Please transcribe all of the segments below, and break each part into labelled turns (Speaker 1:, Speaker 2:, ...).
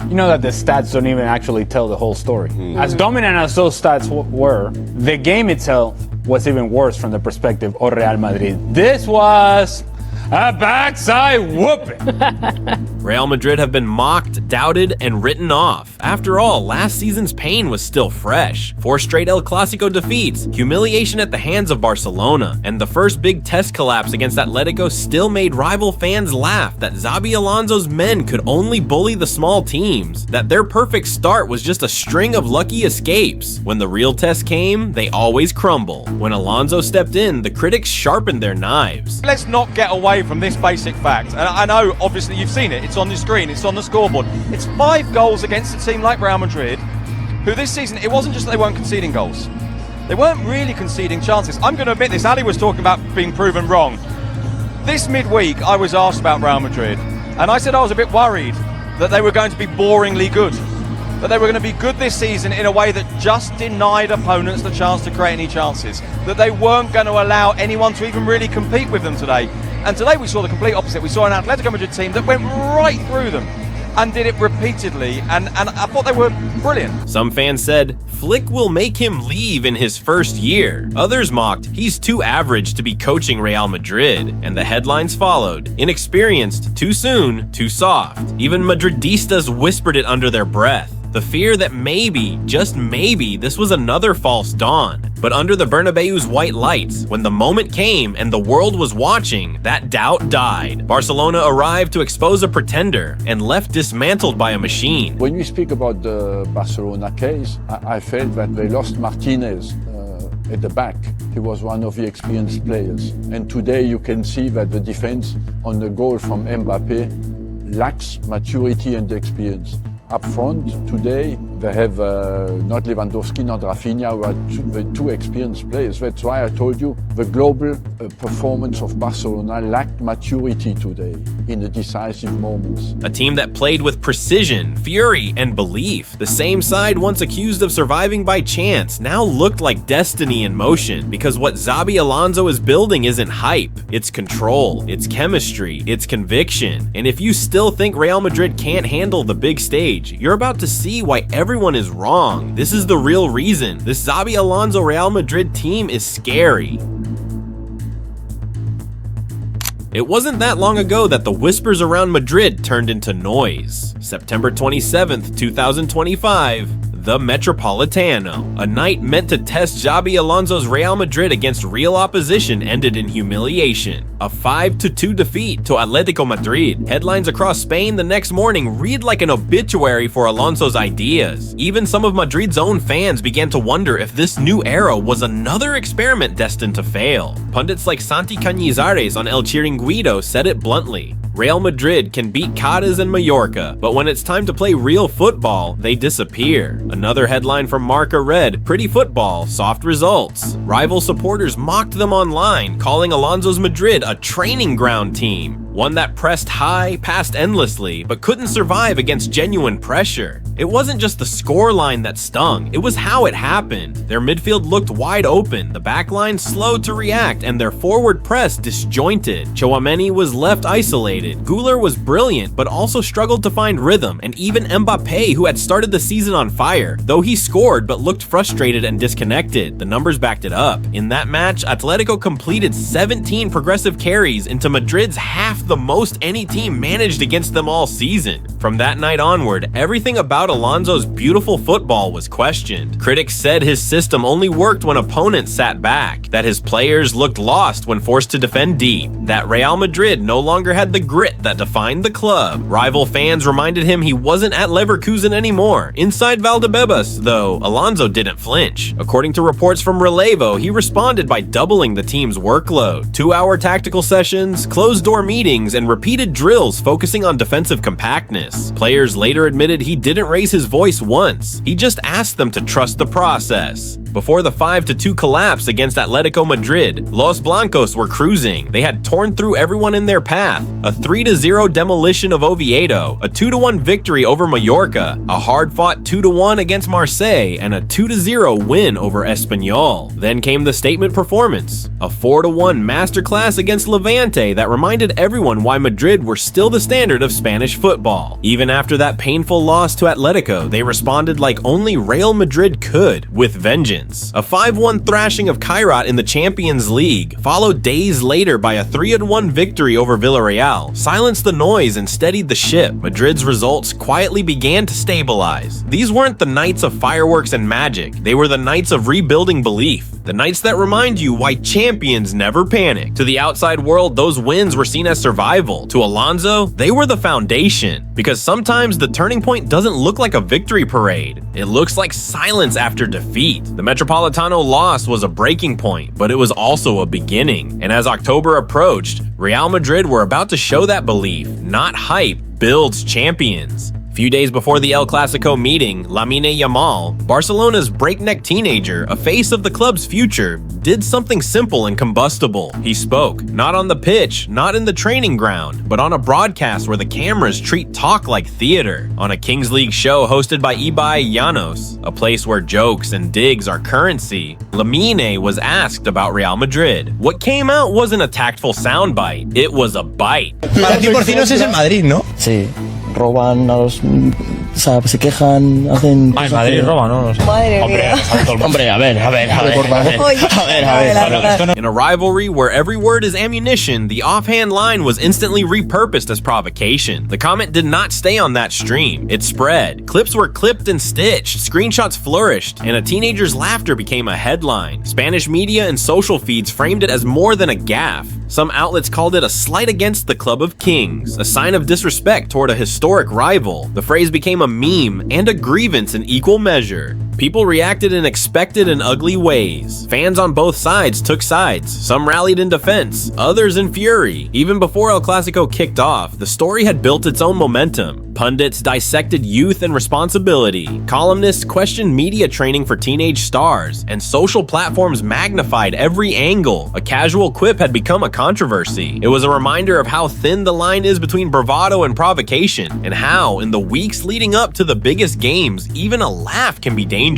Speaker 1: You know that the stats don't even actually tell the whole story. As dominant as those stats were, the game itself was even worse from the perspective of Real Madrid. This was a backside whooping.
Speaker 2: Real Madrid have been mocked, doubted, and written off. After all, last season's pain was still fresh. 4 straight El Clasico defeats, humiliation at the hands of Barcelona, and the first big test collapse against Atletico still made rival fans laugh that Xabi Alonso's men could only bully the small teams, that their perfect start was just a string of lucky escapes. When the real test came, they always crumble. When Alonso stepped in, the critics sharpened their knives.
Speaker 3: Let's not get away from this basic fact, and I know obviously you've seen it, it's on the screen, it's on the scoreboard. It's 5 goals against a team like Real Madrid, who this season, it wasn't just that they weren't conceding goals, they weren't really conceding chances. I'm going to admit this, Ali was talking about being proven wrong. This midweek I was asked about Real Madrid, and I said I was a bit worried that they were going to be boringly good, that they were going to be good this season in a way that just denied opponents the chance to create any chances, that they weren't going to allow anyone to even really compete with them today. And today we saw the complete opposite. We saw an Atletico Madrid team that went right through them and did it repeatedly, and I thought they were brilliant.
Speaker 2: Some fans said, Flick will make him leave in his first year. Others mocked, he's too average to be coaching Real Madrid. And the headlines followed. Inexperienced, too soon, too soft. Even Madridistas whispered it under their breath. The fear that maybe, just maybe, this was another false dawn. But under the Bernabéu's white lights, when the moment came and the world was watching, that doubt died. Barcelona arrived to expose a pretender and left dismantled by a machine.
Speaker 4: When we speak about the Barcelona case, I felt that they lost Martinez at the back. He was one of the experienced players. And today you can see that the defense on the goal from Mbappé lacks maturity and experience. Up front, today, they have not Lewandowski, not Rafinha, who are the 2 experienced players. That's why I told you the global performance of Barcelona lacked maturity today in the decisive moments.
Speaker 2: A team that played with precision, fury, and belief. The same side once accused of surviving by chance now looked like destiny in motion, because what Xabi Alonso is building isn't hype. It's control, it's chemistry, it's conviction. And if you still think Real Madrid can't handle the big stage, you're about to see why everyone is wrong. This is the real reason. This Xabi Alonso Real Madrid team is scary. It wasn't that long ago that the whispers around Madrid turned into noise. September 27th, 2025. The Metropolitano. A night meant to test Xabi Alonso's Real Madrid against real opposition ended in humiliation. A 5-2 defeat to Atletico Madrid. Headlines across Spain the next morning read like an obituary for Alonso's ideas. Even some of Madrid's own fans began to wonder if this new era was another experiment destined to fail. Pundits like Santi Cañizares on El Chiringuito said it bluntly. Real Madrid can beat Cádiz and Mallorca, but when it's time to play real football, they disappear. Another headline from Marca read, pretty football, soft results. Rival supporters mocked them online, calling Alonso's Madrid a training ground team. One that pressed high, passed endlessly, but couldn't survive against genuine pressure. It wasn't just the scoreline that stung, it was how it happened. Their midfield looked wide open, the backline slow to react, and their forward press disjointed. Tchouaméni was left isolated. Güler was brilliant, but also struggled to find rhythm, and even Mbappé, who had started the season on fire, though he scored but looked frustrated and disconnected. The numbers backed it up. In that match, Atletico completed 17 progressive carries into Madrid's half the most any team managed against them all season. From that night onward, everything about Alonso's beautiful football was questioned. Critics said his system only worked when opponents sat back, that his players looked lost when forced to defend deep, that Real Madrid no longer had the grit that defined the club. Rival fans reminded him he wasn't at Leverkusen anymore. Inside Valdebebas, though, Alonso didn't flinch. According to reports from Relevo, he responded by doubling the team's workload. 2-hour tactical sessions, closed-door meetings, and repeated drills focusing on defensive compactness. Players later admitted he didn't raise his voice once. He just asked them to trust the process. Before the 5-2 collapse against Atletico Madrid, Los Blancos were cruising. They had torn through everyone in their path. A 3-0 demolition of Oviedo, a 2-1 victory over Mallorca, a hard-fought 2-1 against Marseille, and a 2-0 win over Espanyol. Then came the statement performance, a 4-1 masterclass against Levante that reminded everyone why Madrid were still the standard of Spanish football. Even after that painful loss to Atletico, they responded like only Real Madrid could, with vengeance. A 5-1 thrashing of Kairat in the Champions League, followed days later by a 3-1 victory over Villarreal, silenced the noise and steadied the ship. Madrid's results quietly began to stabilize. These weren't the nights of fireworks and magic, they were the nights of rebuilding belief. The nights that remind you why champions never panic. To the outside world, those wins were seen as survival. To Alonso, they were the foundation. Because sometimes the turning point doesn't look like a victory parade. It looks like silence after defeat. The Metropolitano loss was a breaking point, but it was also a beginning. And as October approached, Real Madrid were about to show that belief, not hype, builds champions. Few days before the El Clasico meeting, Lamine Yamal, Barcelona's breakneck teenager, a face of the club's future, did something simple and combustible. He spoke, not on the pitch, not in the training ground, but on a broadcast where the cameras treat talk like theater. On a Kings League show hosted by Ibai Llanos, a place where jokes and digs are currency, Lamine was asked about Real Madrid. What came out wasn't a tactful soundbite, it was a bite.
Speaker 5: Para ti porcinos es el Madrid, ¿no?
Speaker 6: Sí, roban a los... O sea, se quejan, hacen...
Speaker 7: Ay, Madrid roba, ¿no?
Speaker 6: Madre mía.
Speaker 7: Hombre, a ver.
Speaker 2: In a rivalry where every word is ammunition, the offhand line was instantly repurposed as provocation. The comment did not stay on that stream. It spread. Clips were clipped and stitched, screenshots flourished, and a teenager's laughter became a headline. Spanish media and social feeds framed it as more than a gaffe. Some outlets called it a slight against the Club of Kings, a sign of disrespect toward a historic rival. The phrase became a meme and a grievance in equal measure. People reacted in expected and ugly ways. Fans on both sides took sides. Some rallied in defense, others in fury. Even before El Clasico kicked off, the story had built its own momentum. Pundits dissected youth and responsibility. Columnists questioned media training for teenage stars. And social platforms magnified every angle. A casual quip had become a controversy. It was a reminder of how thin the line is between bravado and provocation, and how, in the weeks leading up to the biggest games, even a laugh can be dangerous.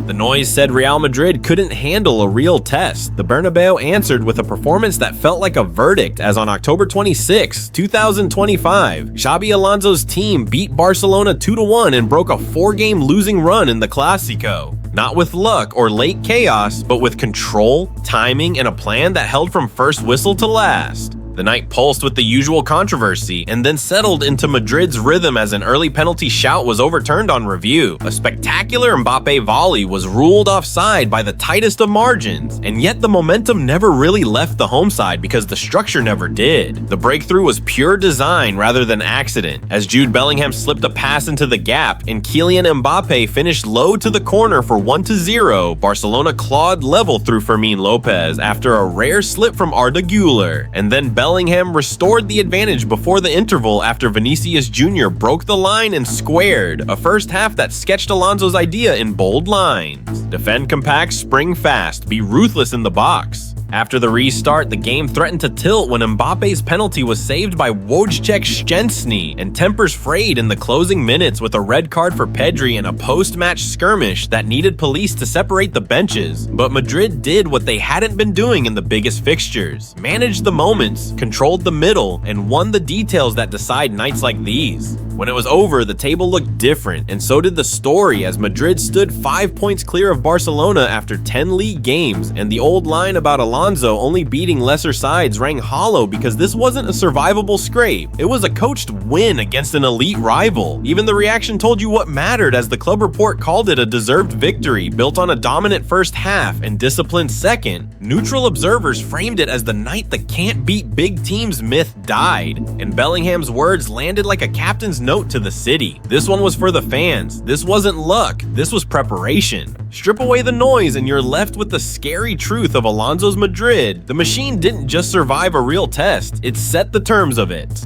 Speaker 2: The noise said Real Madrid couldn't handle a real test. The Bernabéu answered with a performance that felt like a verdict, as on October 26, 2025, Xabi Alonso's team beat Barcelona 2-1 and broke a 4-game losing run in the Clasico. Not with luck or late chaos, but with control, timing, and a plan that held from first whistle to last. The night pulsed with the usual controversy and then settled into Madrid's rhythm as an early penalty shout was overturned on review. A spectacular Mbappe volley was ruled offside by the tightest of margins, and yet the momentum never really left the home side because the structure never did. The breakthrough was pure design rather than accident, as Jude Bellingham slipped a pass into the gap and Kylian Mbappe finished low to the corner for 1-0. Barcelona clawed level through Fermin Lopez after a rare slip from Arda Güler, and then Bellingham restored the advantage before the interval after Vinícius Jr broke the line and squared, a first half that sketched Alonso's idea in bold lines. Defend compact, spring fast, be ruthless in the box. After the restart, the game threatened to tilt when Mbappe's penalty was saved by Wojciech Szczęsny, and tempers frayed in the closing minutes with a red card for Pedri and a post-match skirmish that needed police to separate the benches. But Madrid did what they hadn't been doing in the biggest fixtures: managed the moments, controlled the middle, and won the details that decide nights like these. When it was over, the table looked different, and so did the story, as Madrid stood 5 points clear of Barcelona after 10 league games, and the old line about Alonso only beating lesser sides rang hollow because this wasn't a survivable scrape. It was a coached win against an elite rival. Even the reaction told you what mattered, as the club report called it a deserved victory built on a dominant first half and disciplined second. Neutral observers framed it as the night the can't beat big teams myth died, and Bellingham's words landed like a captain's note to the city. This one was for the fans. This wasn't luck. This was preparation. Strip away the noise and you're left with the scary truth of Alonso's Madrid. The machine didn't just survive a real test, it set the terms of it.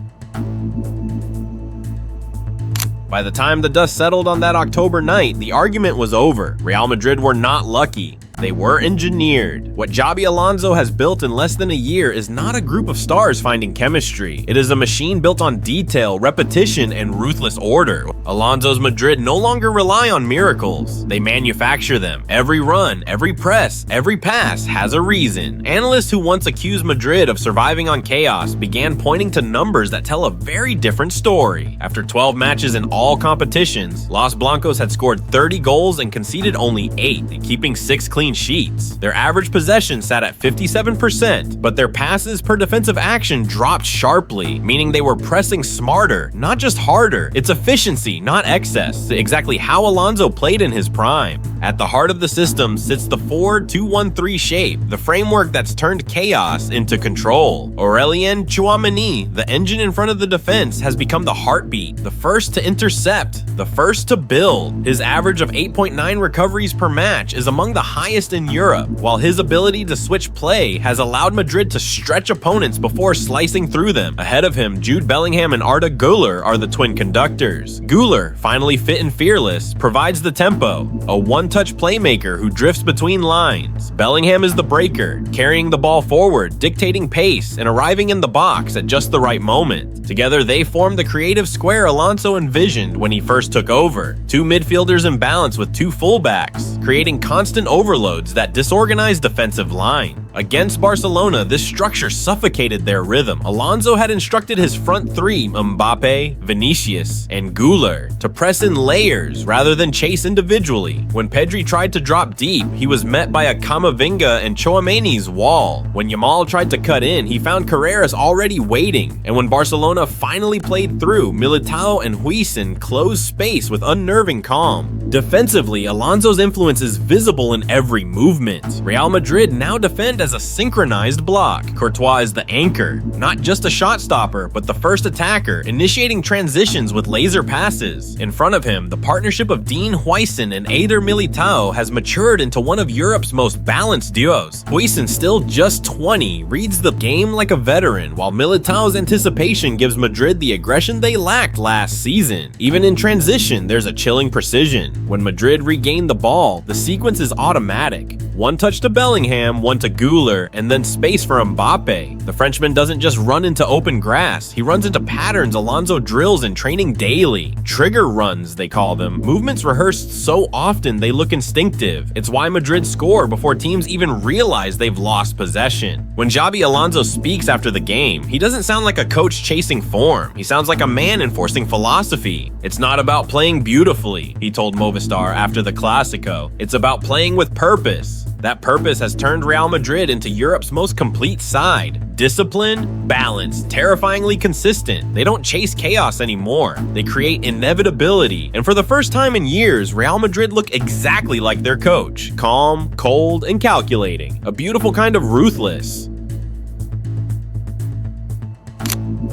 Speaker 2: By the time the dust settled on that October night, the argument was over. Real Madrid were not lucky. They were engineered. What Xabi Alonso has built in less than a year is not a group of stars finding chemistry. It is a machine built on detail, repetition, and ruthless order. Alonso's Madrid no longer rely on miracles. They manufacture them. Every run, every press, every pass has a reason. Analysts who once accused Madrid of surviving on chaos began pointing to numbers that tell a very different story. After 12 matches in all competitions, Los Blancos had scored 30 goals and conceded only 8, keeping 6 clean sheets. Their average possession sat at 57%, but their passes per defensive action dropped sharply, meaning they were pressing smarter, not just harder. It's efficiency, not excess, exactly how Alonso played in his prime. At the heart of the system sits the 4-2-1-3 shape, the framework that's turned chaos into control. Aurélien Tchouaméni, the engine in front of the defense, has become the heartbeat, the first to intercept, the first to build. His average of 8.9 recoveries per match is among the highest in Europe, while his ability to switch play has allowed Madrid to stretch opponents before slicing through them. Ahead of him, Jude Bellingham and Arda Güler are the twin conductors. Güler, finally fit and fearless, provides the tempo, a one-touch playmaker who drifts between lines. Bellingham is the breaker, carrying the ball forward, dictating pace, and arriving in the box at just the right moment. Together, they form the creative square Alonso envisioned when he first took over. 2 midfielders in balance with 2 fullbacks, creating constant overloads that disorganized defensive line. Against Barcelona, this structure suffocated their rhythm. Alonso had instructed his front 3, Mbappe, Vinícius, and Güler, to press in layers rather than chase individually. When Pedri tried to drop deep, he was met by a Camavinga and Tchouaméni's wall. When Yamal tried to cut in, he found Carreras already waiting. And when Barcelona finally played through, Militao and Huijsen closed space with unnerving calm. Defensively, Alonso's influence is visible in every movement. Real Madrid now defend as a synchronized block. Courtois is the anchor, not just a shot stopper, but the first attacker, initiating transitions with laser passes. In front of him, the partnership of Dean Huijsen and Eder Militao has matured into one of Europe's most balanced duos. Huijsen, still just 20, reads the game like a veteran, while Militao's anticipation gives Madrid the aggression they lacked last season. Even in transition, there's a chilling precision. When Madrid regain the ball, the sequence is automatic. One touch to Bellingham, one to Güler, and then space for Mbappe. The Frenchman doesn't just run into open grass, he runs into patterns Alonso drills in training daily. Trigger runs, they call them. Movements rehearsed so often they look instinctive. It's why Madrid score before teams even realize they've lost possession. When Xabi Alonso speaks after the game, he doesn't sound like a coach chasing form. He sounds like a man enforcing philosophy. It's not about playing beautifully, he told Movistar after the Clasico. It's about playing with purpose. That purpose has turned Real Madrid into Europe's most complete side. Disciplined, balanced, terrifyingly consistent. They don't chase chaos anymore. They create inevitability. And for the first time in years, Real Madrid look exactly like their coach. Calm, cold, and calculating. A beautiful kind of ruthless.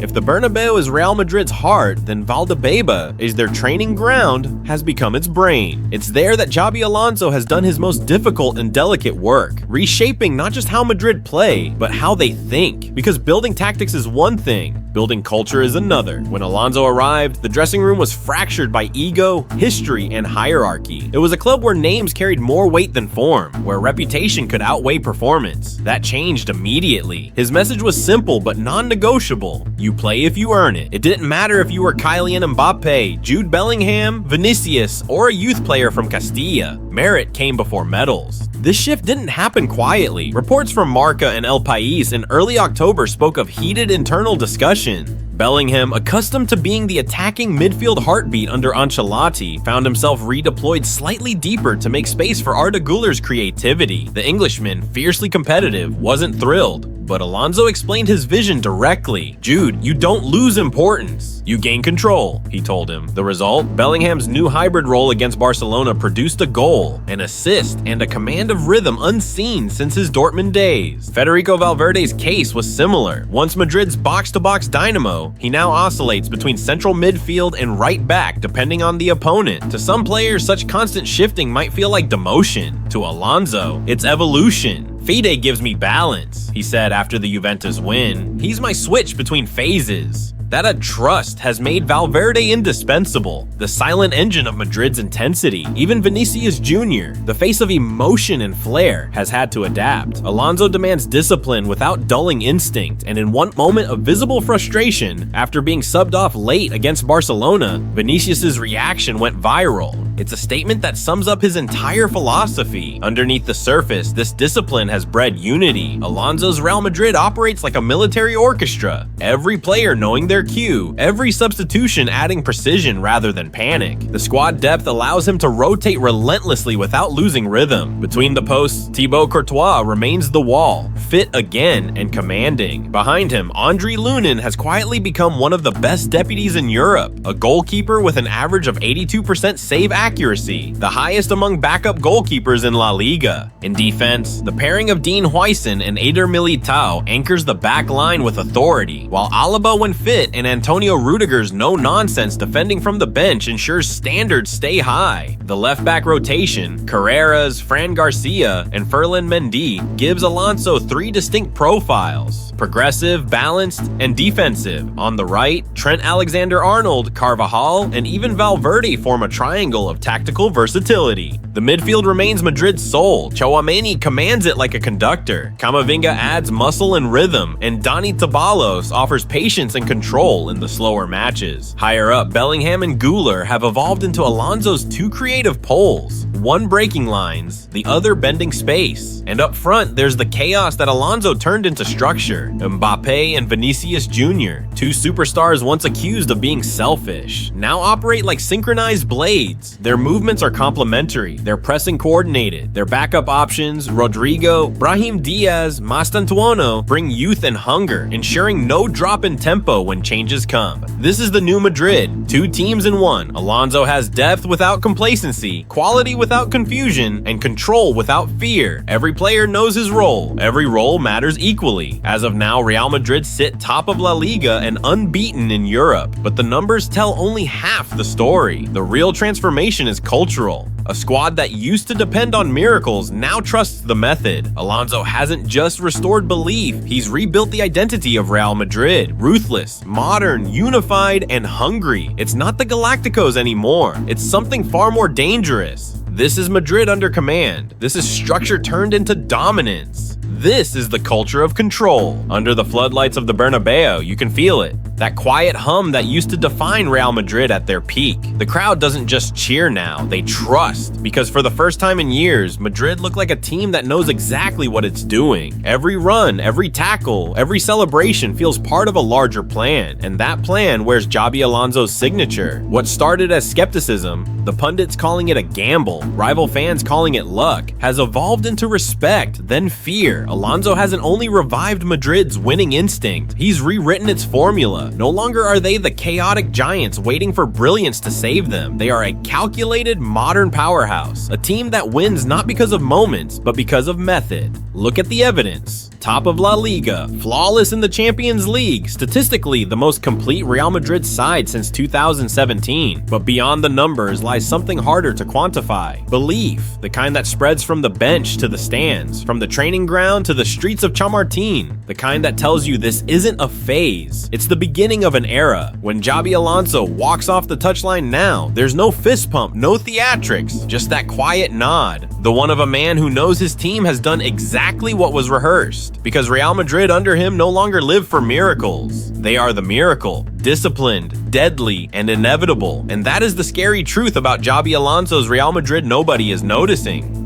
Speaker 2: If the Bernabéu is Real Madrid's heart, then Valdebeba is their training ground, has become its brain. It's there that Xabi Alonso has done his most difficult and delicate work, reshaping not just how Madrid play, but how they think. Because building tactics is one thing, building culture is another. When Alonso arrived, the dressing room was fractured by ego, history, and hierarchy. It was a club where names carried more weight than form, where reputation could outweigh performance. That changed immediately. His message was simple but non-negotiable. You play if you earn it. It didn't matter if you were Kylian Mbappe, Jude Bellingham, Vinícius, or a youth player from Castilla. Merit came before medals. This shift didn't happen quietly. Reports from Marca and El País in early October spoke of heated internal discussion. Bellingham, accustomed to being the attacking midfield heartbeat under Ancelotti, found himself redeployed slightly deeper to make space for Arda Güler's creativity. The Englishman, fiercely competitive, wasn't thrilled. But Alonso explained his vision directly. Jude, you don't lose importance. You gain control, he told him. The result? Bellingham's new hybrid role against Barcelona produced a goal, an assist, and a command of rhythm unseen since his Dortmund days. Federico Valverde's case was similar. Once Madrid's box-to-box dynamo, he now oscillates between central midfield and right back depending on the opponent. To some players, such constant shifting might feel like demotion. To Alonso, it's evolution. Fide gives me balance, he said after the Juventus win. He's my switch between phases. That trust has made Valverde indispensable, the silent engine of Madrid's intensity. Even Vinícius Jr, the face of emotion and flair, has had to adapt. Alonso demands discipline without dulling instinct, and in one moment of visible frustration, after being subbed off late against Barcelona, Vinícius' reaction went viral. It's a statement that sums up his entire philosophy. Underneath the surface, this discipline has bred unity. Alonso's Real Madrid operates like a military orchestra, every player knowing their cue, every substitution adding precision rather than panic. The squad depth allows him to rotate relentlessly without losing rhythm. Between the posts, Thibaut Courtois remains the wall, fit again and commanding. Behind him, Andriy Lunin has quietly become one of the best deputies in Europe, a goalkeeper with an average of 82% save accuracy, the highest among backup goalkeepers in La Liga. In defense, the pairing of Dean Huijsen and Eder Militao anchors the back line with authority, while Alaba when fit and Antonio Rudiger's no-nonsense defending from the bench ensures standards stay high. The left-back rotation, Carreras, Fran Garcia, and Ferland Mendy, gives Alonso three distinct profiles: progressive, balanced, and defensive. On the right, Trent Alexander-Arnold, Carvajal, and even Valverde form a triangle of tactical versatility. The midfield remains Madrid's soul. Tchouaméni commands it like a conductor. Camavinga adds muscle and rhythm, and Dani Ceballos offers patience and control in the slower matches. Higher up, Bellingham and Güler have evolved into Alonso's two creative poles, one breaking lines, the other bending space. And up front, there's the chaos that Alonso turned into structure. Mbappe and Vinícius Jr, two superstars once accused of being selfish, now operate like synchronized blades. Their movements are complementary, they're pressing coordinated. Their backup options, Rodrigo, Brahim Diaz, Mastantuono, bring youth and hunger, ensuring no drop in tempo when changes come. This is the new Madrid, two teams in one. Alonso has depth without complacency, quality without confusion, and control without fear. Every player knows his role. Every role matters equally. As of now, Real Madrid sit top of La Liga and unbeaten in Europe, but the numbers tell only half the story. The real transformation is cultural. A squad that used to depend on miracles now trusts the method. Alonso hasn't just restored belief, he's rebuilt the identity of Real Madrid. Ruthless, modern, unified, and hungry. It's not the Galacticos anymore. It's something far more dangerous. This is Madrid under command. This is structure turned into dominance. This is the culture of control. Under the floodlights of the Bernabéu, you can feel it. That quiet hum that used to define Real Madrid at their peak. The crowd doesn't just cheer now, they trust. Because for the first time in years, Madrid look like a team that knows exactly what it's doing. Every run, every tackle, every celebration feels part of a larger plan. And that plan wears Xabi Alonso's signature. What started as skepticism, the pundits calling it a gamble, rival fans calling it luck, has evolved into respect, then fear. Alonso hasn't only revived Madrid's winning instinct, he's rewritten its formula. No longer are they the chaotic giants waiting for brilliance to save them. They are a calculated, modern powerhouse. A team that wins not because of moments, but because of method. Look at the evidence. Top of La Liga, flawless in the Champions League, statistically the most complete Real Madrid side since 2017. But beyond the numbers lies something harder to quantify. Belief, the kind that spreads from the bench to the stands, from the training ground to the streets of Chamartín, the kind that tells you this isn't a phase. It's the beginning of an era. When Xabi Alonso walks off the touchline now, there's no fist pump, no theatrics, just that quiet nod, the one of a man who knows his team has done exactly what was rehearsed. Because Real Madrid under him no longer live for miracles. They are the miracle, disciplined, deadly, and inevitable. And that is the scary truth about Xabi Alonso's Real Madrid nobody is noticing.